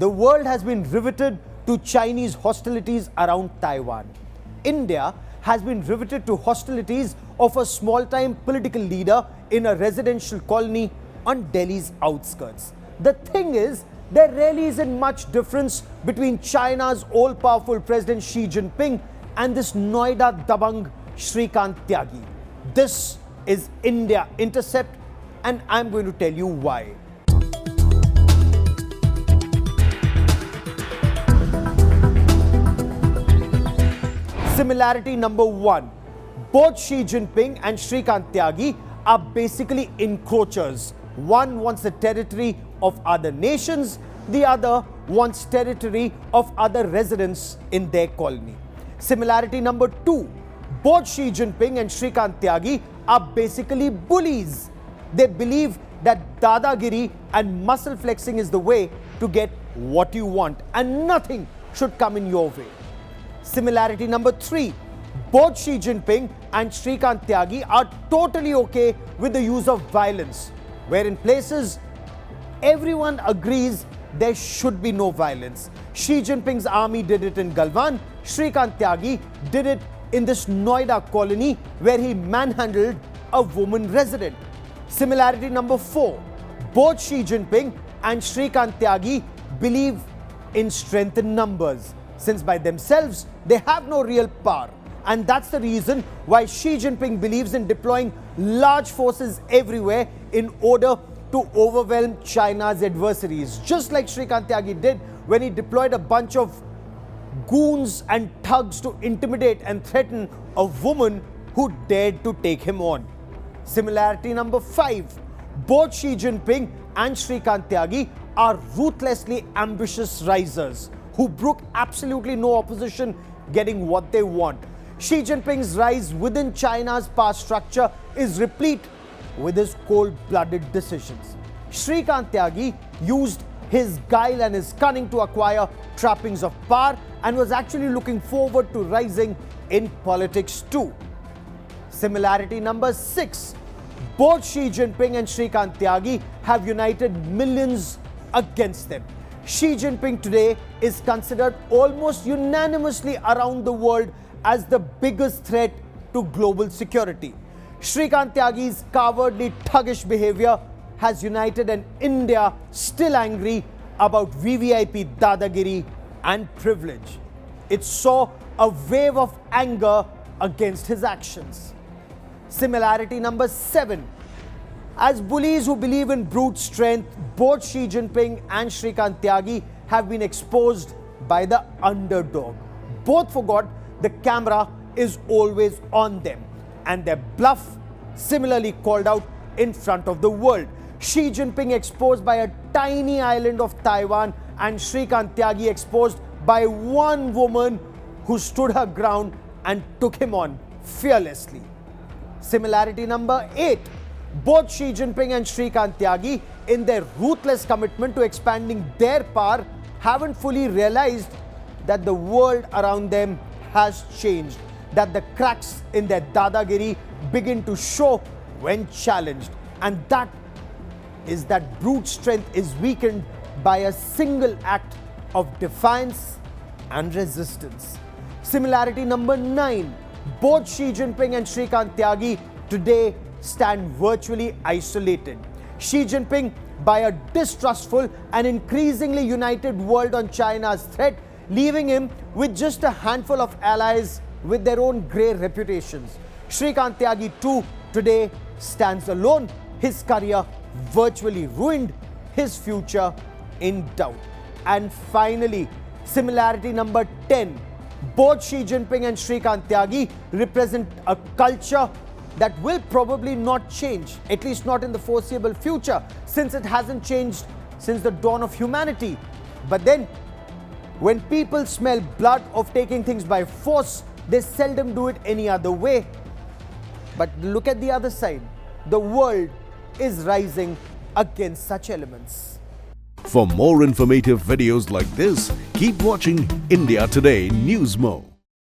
The world has been riveted to Chinese hostilities around Taiwan. India has been riveted to hostilities of a small-time political leader in a residential colony on Delhi's outskirts. The thing is, there really isn't much difference between China's all-powerful President Xi Jinping and this Noida Dabangg Shrikant Tyagi. This is India Intercept, and I'm going to tell you why. Similarity number one, both Xi Jinping and Shrikant Tyagi are basically encroachers. One wants the territory of other nations, the other wants territory of other residents in their colony. Similarity number two, both Xi Jinping and Shrikant Tyagi are basically bullies. They believe that dadagiri and muscle flexing is the way to get what you want, and nothing should come in your way. Similarity number three, both Xi Jinping and Shrikant Tyagi are totally okay with the use of violence, where in places everyone agrees there should be no violence. Xi Jinping's army did it in Galwan, Shrikant Tyagi did it in this Noida colony where he manhandled a woman resident. Similarity number four, both Xi Jinping and Shrikant Tyagi believe in strength in numbers, since by themselves they have no real power. And that's the reason why Xi Jinping believes in deploying large forces everywhere in order to overwhelm China's adversaries, just like Shrikant Tyagi did when he deployed a bunch of goons and thugs to intimidate and threaten a woman who dared to take him on. Similarity number five, both Xi Jinping and Shrikant Tyagi are ruthlessly ambitious risers who brook absolutely no opposition, getting what they want. Xi Jinping's rise within China's power structure is replete with his cold-blooded decisions. Shrikant Tyagi used his guile and his cunning to acquire trappings of power and was actually looking forward to rising in politics too. Similarity number six, both Xi Jinping and Shrikant Tyagi have united millions against them. Xi Jinping today is considered almost unanimously around the world as the biggest threat to global security. Shrikant Tyagi's cowardly, thuggish behavior has united an India still angry about VVIP dadagiri and privilege. It saw a wave of anger against his actions. Similarity number seven, as bullies who believe in brute strength, both Xi Jinping and Shrikant Tyagi have been exposed by the underdog. Both forgot the camera is always on them, and their bluff similarly called out in front of the world. Xi Jinping exposed by a tiny island of Taiwan, and Shrikant Tyagi exposed by one woman who stood her ground and took him on fearlessly. Similarity number eight, both Xi Jinping and Shrikant Tyagi, in their ruthless commitment to expanding their power, haven't fully realized that the world around them has changed, that the cracks in their dadagiri begin to show when challenged, and that is that brute strength is weakened by a single act of defiance and resistance. Similarity number nine, both Xi Jinping and Shrikant Tyagi today stand virtually isolated. Xi Jinping by a distrustful and increasingly united world on China's threat, leaving him with just a handful of allies with their own grey reputations. Shrikant Tyagi too today stands alone, his career virtually ruined, his future in doubt. And finally, similarity number 10, both Xi Jinping and Shrikant Tyagi represent a culture that will probably not change, at least not in the foreseeable future, since it hasn't changed since the dawn of humanity. But then, when people smell blood of taking things by force, they seldom do it any other way. But look at the other side. The world is rising against such elements. For more informative videos like this, keep watching India Today News Mo.